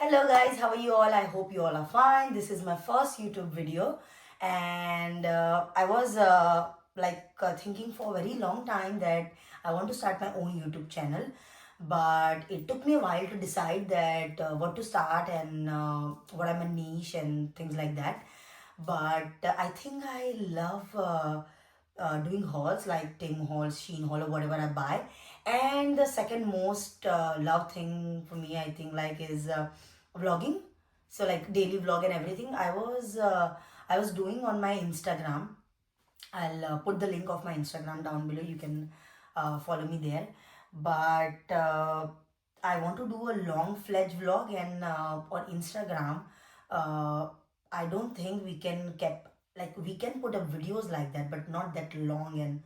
Hello guys, how are you all? I hope you all are fine. This is my first YouTube video and I was thinking for a very long time that I want to start my own YouTube channel, but it took me a while to decide that what to start and what I'm a niche and things like that. But I think I love doing hauls like Temu hauls, Sheen haul, or whatever I buy. And the second most love thing for me, I think, is vlogging. So like daily vlog and everything. I was doing on my Instagram. I'll put the link of my Instagram down below. You can follow me there. But I want to do a long fledged vlog, and on Instagram, uh, I don't think we can keep like we can put up videos like that, but not that long and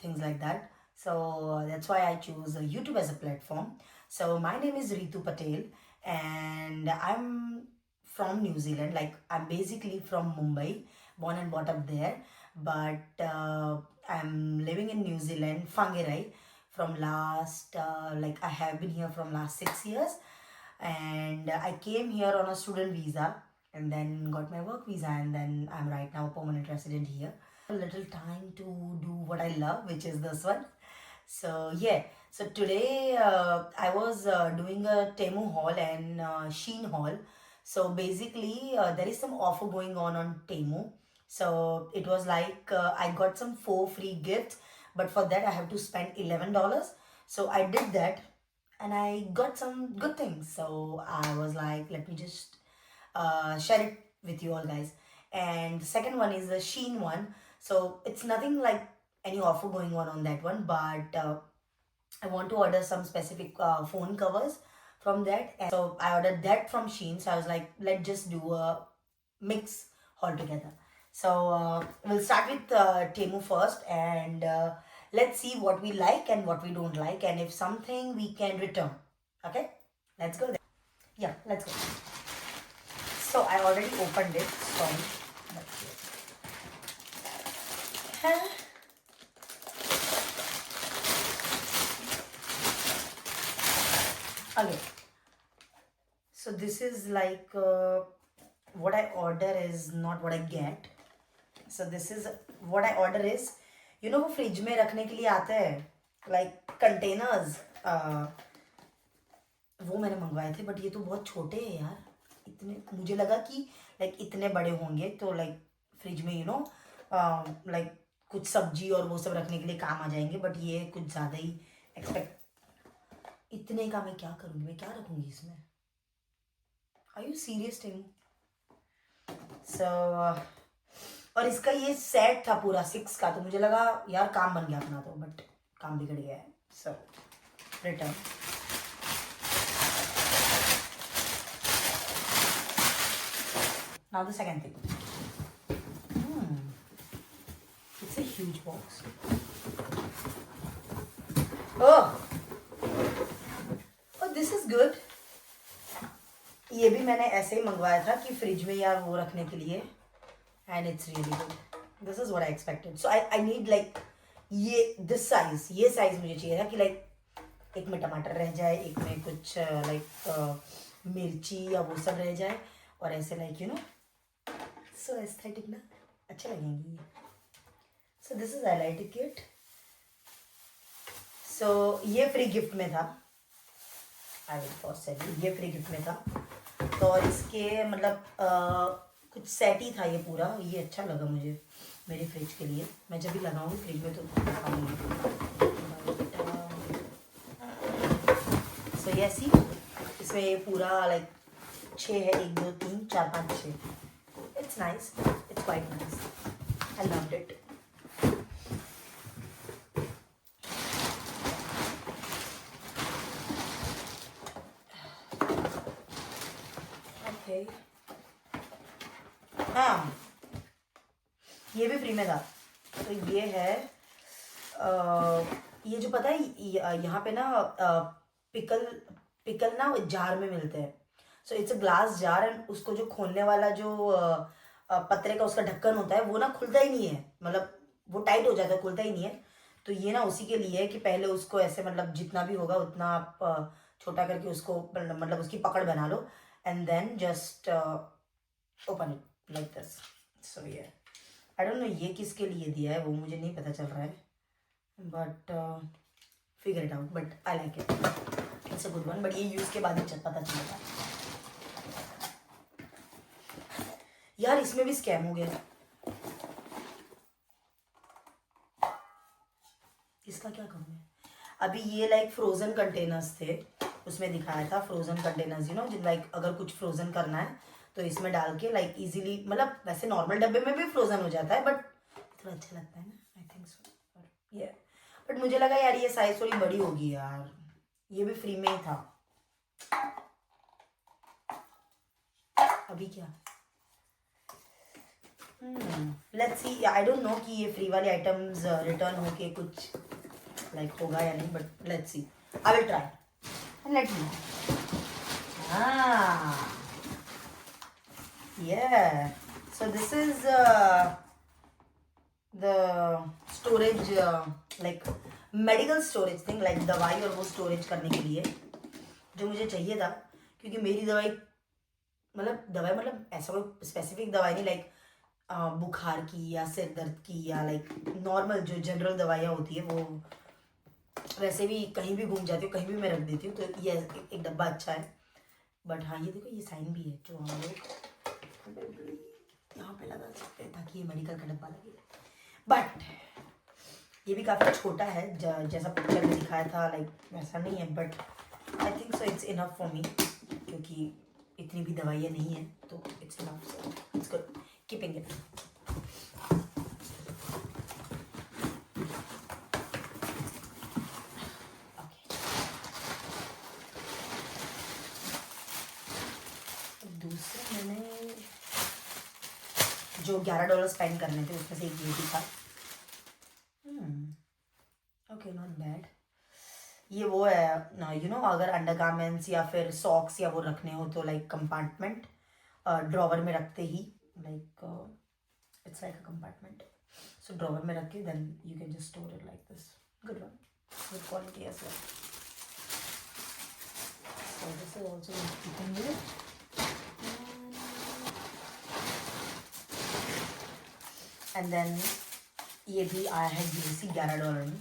things like that. So that's why I choose YouTube as a platform. So my name is Ritu Patel, and I'm from New Zealand. Like I'm basically from Mumbai, born and brought up there, but I'm living in New Zealand, Whangarei, from last I have been here from last 6 years, and I came here on a student visa and then got my work visa, and then I'm right now a permanent resident here. A little time to do what I love, which is this one. So yeah, so today I was doing a Temu haul and Sheen haul. So basically, there is some offer going on Temu. So it was like I got some 4 free gifts, but for that I have to spend $11. So I did that, and I got some good things. So I was like, let me just share it with you all guys. And the second one is the Sheen one. So it's nothing like any offer going on that one, but I want to order some specific phone covers from that. And so I ordered that from Sheen. So I was like, let's just do a mix altogether. So we'll start with Temu first, and let's see what we like and what we don't like, and if something we can return. Okay, let's go there. Yeah, let's go. So I already opened it. Sorry. Huh? Okay. So this is like what I order is not what I get. So this is what I order is, वो fridge में रखने के लिए आता है, like containers. वो मैंने मंगवाए थे, बट ये तो बहुत छोटे हैं यार. इतने मुझे लगा कि लाइक इतने बड़े होंगे तो लाइक फ्रिज में लाइक कुछ सब्जी और वो सब रखने के लिए काम आ जाएंगे, बट ये कुछ ज़्यादा ही एक्सपेक्ट. इतने का मैं क्या करूँगी, मैं क्या रखूँगी इसमें? Are you serious Tim? So और इसका ये सेट था पूरा 6 का, तो मुझे लगा यार काम बन गया अपना, तो बट काम बिगड़ गया है. सो return. Now the second thing. It's a huge box. Oh, this is good. ये भी मैंने ऐसे ही मंगवाया था कि फ्रिज में यार वो रखने के लिए, and it's really good. This is what I expected. So I need like this size. ये size मुझे चाहिए था कि like एक में टमाटर रह जाए, एक में कुछ मिर्ची या वो सब रह जाए, और ऐसे like so aesthetic ना, अच्छे लगेंगे ये. So this is highlighted kit. So ये फ्री गिफ्ट में था. I will first say ये फ्री गिफ्ट में था. तो और इसके मतलब कुछ सेट ही था ये पूरा. ये अच्छा लगा मुझे मेरे फ्रिज के लिए. मैं जब भी लगाऊंगी फ्रिज में तो दिखाऊंगी. So ये सी इसमें ये पूरा लाइक 6 है, 1 2 3 4 5 6. It's nice. It's quite nice. I loved it. Okay. हाँ, ये भी फ्री में था. तो ये है ये जो पता है यहाँ पे ना पिकल ना जार में मिलते हैं. So it's a glass jar, and उसको जो खोलने वाला जो पतरे का उसका ढक्कन होता है वो ना खुलता ही नहीं है, मतलब वो टाइट हो जाता है, खुलता ही नहीं है. तो ये ना उसी के लिए है कि पहले उसको ऐसे मतलब जितना भी होगा उतना आप छोटा करके उसको मतलब उसकी पकड़ बना लो, and then just open it like this. So yeah, I don't know ये किसके लिए दिया है वो मुझे नहीं पता चल रहा है, but figure it out. But I like it. It's a good one. But ये use के बाद ही पता चलेगा. यार इसमें भी स्कैम हो गया. इसका क्या करूँ मैं? अभी ये लाइक फ्रोजन कंटेनर्स थे, उसमें दिखाया था frozen containers, you know, like अगर कुछ फ्रोजन करना है तो इसमें डाल के लाइक इजीली, मतलब वैसे नॉर्मल डब्बे में भी फ्रोजन हो जाता है, बट थोड़ा अच्छा लगता है ना, आई थिंक सो. ये बट मुझे लगा यार ये साइज थोड़ी बड़ी होगी यार, ये भी फ्री में ही था. अभी क्या, let's see. I don't know कि ये फ्री वाले आइटम्स रिटर्न होके कुछ लाइक होगा या नहीं, but let's see. I will try and let me. Yeah, so this is the storage, like medical storage thing, like दवाई और वो storage करने के लिए जो मुझे चाहिए था, क्योंकि मेरी दवाई मतलब ऐसा कोई स्पेसिफिक दवाई नहीं, लाइक बुखार की या सिर दर्द की या लाइक नॉर्मल जो जनरल दवाइयाँ होती है वो वैसे भी कहीं भी घूम जाती हूँ, कहीं भी मैं रख देती हूँ, तो ये एक डब्बा अच्छा है. बट हाँ ये देखो ये साइन भी है जो हम लोग यहाँ पे लगा सकते हैं ताकि ये मेडिकल का डब्बा लगे. बट ये भी काफ़ी छोटा है, जैसा पिक्चर में दिखाया था लाइक वैसा नहीं है, but I think so it's enough for me, क्योंकि इतनी भी दवाइयाँ नहीं है तो it's enough. So it's good keeping it. दूसरा मैंने जो $11 स्पेंड करने थे उसमें से एक ये भी था. Okay not bad. ये वो है यू नो, अगर अंडरगारमेंट्स या फिर सॉक्स या वो रखने हो तो लाइक कंपार्टमेंट ड्रॉवर में रखते ही, like it's like a compartment. So drawer में रख के then you can just store it like this. Good one, good quality as well. So this is also keeping it. And then ये भी आया है GC $11 में.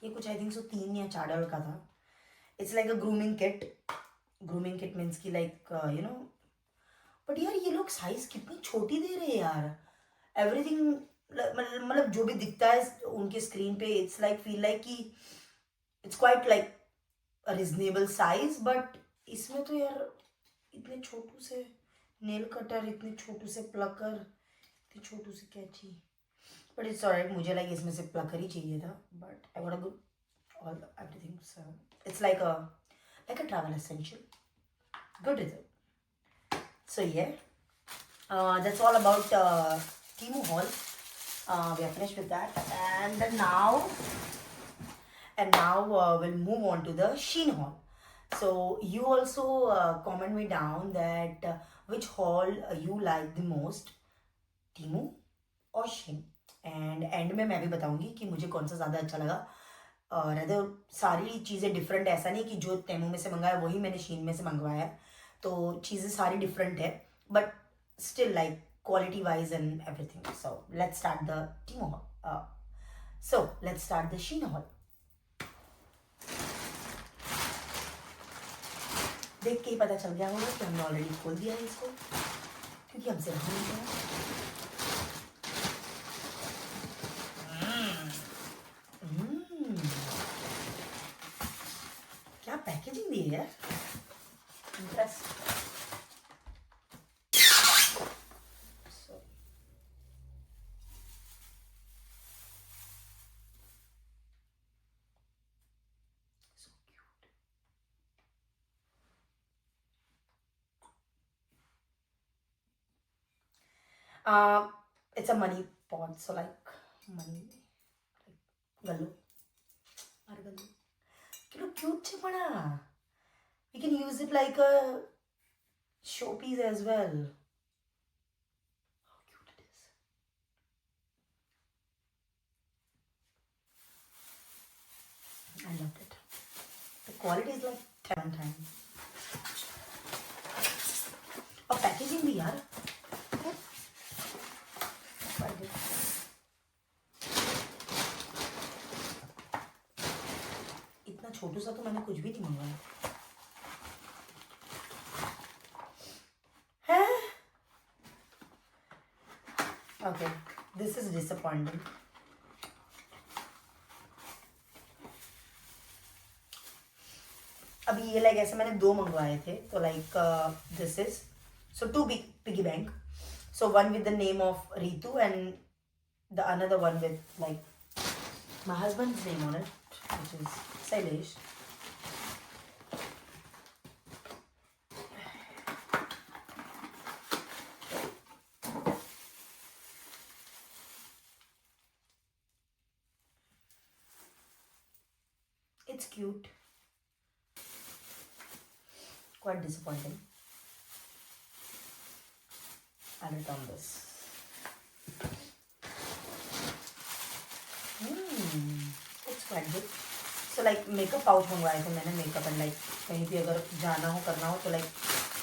ये कुछ आई थिंक सो $3 या $4 का था. It's like a grooming kit. Grooming kit means की लाइक यू नो, बट यार ये लोग साइज कितनी छोटी दे रहे हैं यार. एवरीथिंग मतलब जो भी दिखता है उनके स्क्रीन पे, इट्स लाइक फील लाइक कि it's quite like a reasonable size, but इसमें तो यार इतने छोटू से नेल कटर, इतने छोटू से प्लकर, इतने छोटू से कैंची. बट इट्स ऑलराइट, मुझे लाइक इसमें से प्लकर ही चाहिए था, but I got a good all everything. So it's like a travel essential. Good is it. So yeah, that's all about Temu haul. We are finished with that, and now we'll move on to the Shein haul. So you also comment me down that which haul you like the most, Temu और Shein. And end में मैं भी बताऊंगी कि मुझे कौन सा ज़्यादा अच्छा लगा. और सारी चीज़ें डिफरेंट, ऐसा नहीं कि जो टेमू में से मंगाया वही मैंने शीन में से मंगवाया है. तो चीज़ें सारी डिफरेंट है, but still like quality wise and everything. So let's start the Temu haul. So let's start the Shein haul. देख के ही पता चल गया होगा कि हमने ऑलरेडी खोल दिया है इसको, क्योंकि हमसे रहा नहीं गया. क्या पैकेजिंग दी है यार, interest. It's a money pot, so like money, like gallo, gallo. Kilo cute che bada. We can use it like a showpiece as well. How cute it is. I loved it. The quality is like 10 times. गई यार। इतना छोटू सा तो मैंने कुछ भी नहीं मंगवाया है। Okay, this is disappointing. अभी ये लाइक ऐसे मैंने 2 मंगवाए थे, तो like this is so 2 piggy bank, so one with the name of Ritu and the another one with like my husband's name on it, which is Sailesh. It's cute. Quite disappointing. I'll return this. It's quite good. So like makeup pouch मंगवाए थे मैंने, makeup and like कहीं भी अगर जाना हो करना हो तो लाइक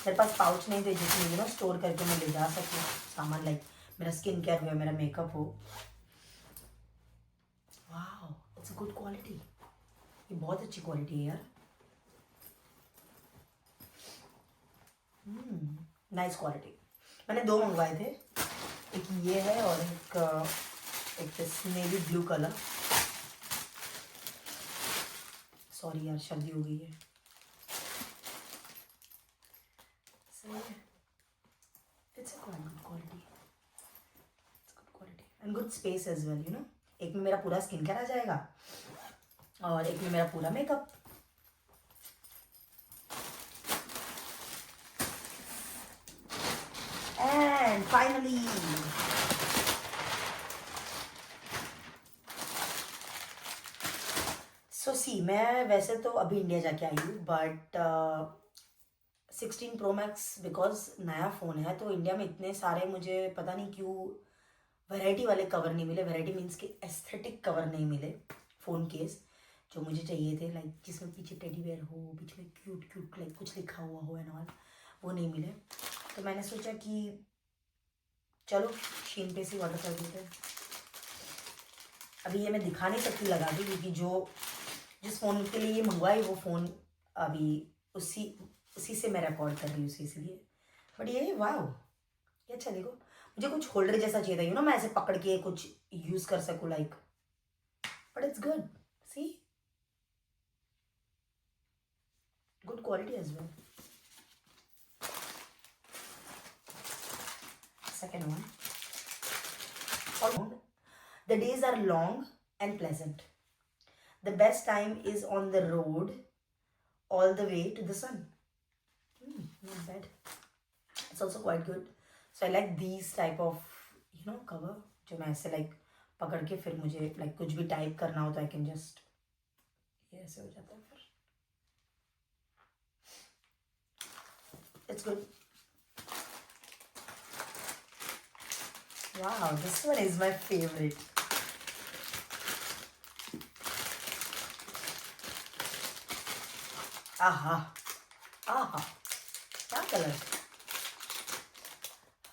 मेरे पास पाउच नहीं थे जिसमें स्टोर करके मैं ले जा सकूँ सामान, लाइक मेरा स्किन केयर हो, मेरा मेकअप हो। Wow, it's good quality. ये बहुत अच्छी क्वालिटी है यार। Nice quality. मैंने 2 मंगवाए थे, एक ये है और एक नेवी ब्लू कलर। सॉरी यार, सर्दी हो गई है। It's a good quality, and good space as well, एक में मेरा पूरा स्किन केयर आ जाएगा और एक में मेरा पूरा मेकअप। एंड फाइनली सो सी, मैं वैसे तो अभी इंडिया जाके आई हूँ, बट 16 Pro Max बिकॉज नया फ़ोन है तो इंडिया में इतने सारे मुझे पता नहीं क्यों वैरायटी वाले कवर नहीं मिले। वैरायटी मीन्स के एस्थेटिक कवर नहीं मिले फ़ोन केस जो मुझे चाहिए थे, लाइक जिसमें पीछे टेडी बेयर हो, बीच में क्यूट क्यूट लाइक कुछ लिखा हुआ हो एंड ऑल, वो नहीं मिले। तो मैंने सोचा कि चलो शीन पे से ऑर्डर कर देते हैं। अभी ये मैं दिखा नहीं सकती लगा के, क्योंकि जिस फ़ोन के लिए ये मंगवाई वो फ़ोन अभी उसी से मैं रिकॉर्ड कर रही हूँ, इसलिए। बट ये वाओ, ये अच्छा। देखो, मुझे कुछ होल्डर जैसा चाहिए था, मैं ऐसे पकड़ के कुछ यूज़ कर सकूँ like, but it's good. See, good quality as well. Second one. The days are long and pleasant. The best time is on the road all the way to the sun. Not bad. It's also quite good. So I like these type of cover जो मैं ऐसे like पकड़ के फिर मुझे like कुछ भी type करना हो तो I can just ये ऐसे हो जाता है फिर। It's good. Wow, this one is my favorite. आहा आहा, क्या कलर।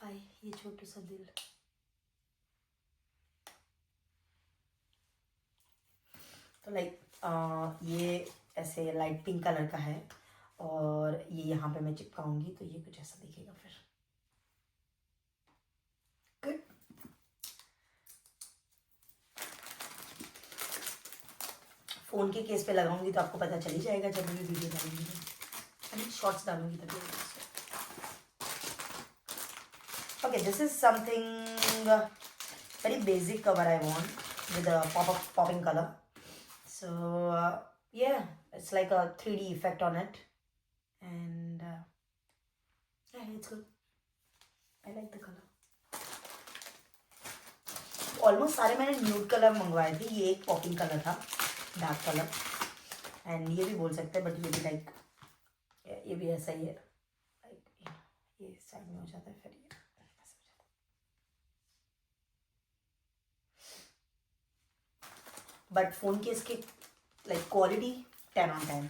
हाय, ये छोटू सा दिल। तो लाइक ये ऐसे लाइट पिंक कलर का है और ये यहाँ पे मैं चिपकाऊंगी तो ये कुछ ऐसा दिखेगा फिर। गुड। फ़ोन के केस पे लगाऊंगी तो आपको पता चल ही जाएगा जब मैं वीडियो डालूंगी, तो शॉर्ट्स डालूंगी तभी। Okay, this is something very basic cover I want with a popping color. So yeah, it's like a 3D effect on it, and yeah, it's good. I like the color. Almost सारे मैंने nude colour मंगवाए थे, ये एक popping colour था, dark colour, and ये भी बोल सकते हैं, बट ये भी लाइक ये भी ऐसा ही है, लाइक ये साइड में हो जाता है फिर ये ऐसा हो जाता है। बट फ़ोन के इसके like quality 10 on 10.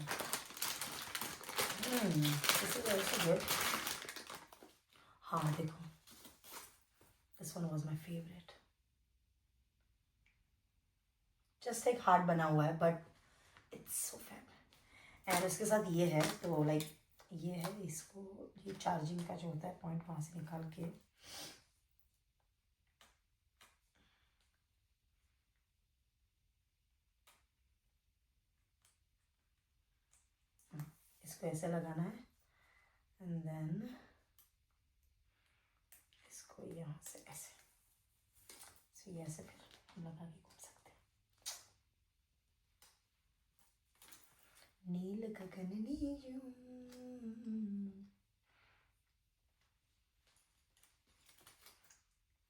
This is also good. हाँ देखो, this one was my favorite. Just like heart बना हुआ है but it's so favorite. And उसके साथ ये है तो like ये है, इसको ये चार्जिंग का जो होता है पॉइंट वहाँ से निकाल के इसको ऐसे लगाना है एंड देन इसको यहाँ से ऐसे, so ये ऐसे फिर हम लगा के घूम सकते हैं। नील गगन नीजूं,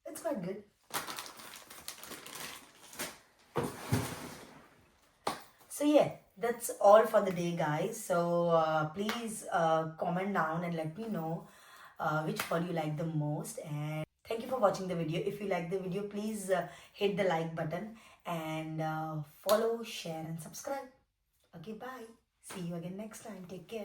it's quite good. So yeah, that's all for the day, guys. So please comment down and let me know which fall you like the most. And thank you for watching the video. If you like the video, please hit the like button and follow, share and subscribe. Okay, bye. See you again next time. Take care.